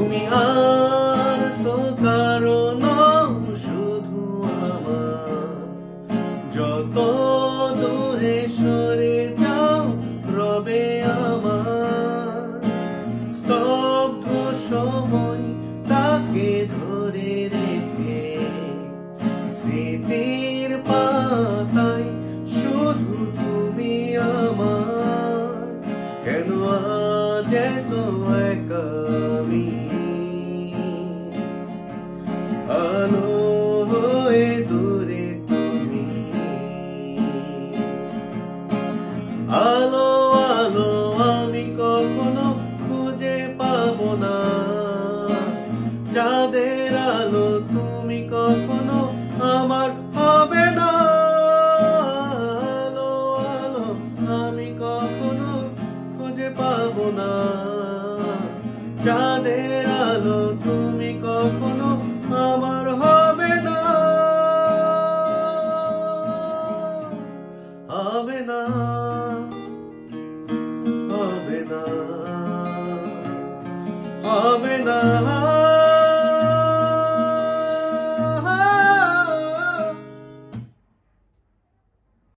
তুমি আর তো কারো নও, শুধু আমার। যত দূরে সরে যাও রবে আমার স্তব্ধ সময়, তাকে ধরে রেখে স্মৃতির পাতায় শুধু তুমি আমার। কেন আজ এত একা আমি, আলো হয়ে দূরে তুমি। আলো আলো আমি কখনো খুঁজে পাবো না, চাঁদের আলো তুমি কখনো আমার হবে না। আলো আলো আমি কখনো খুঁজে পাবো না, চাঁদের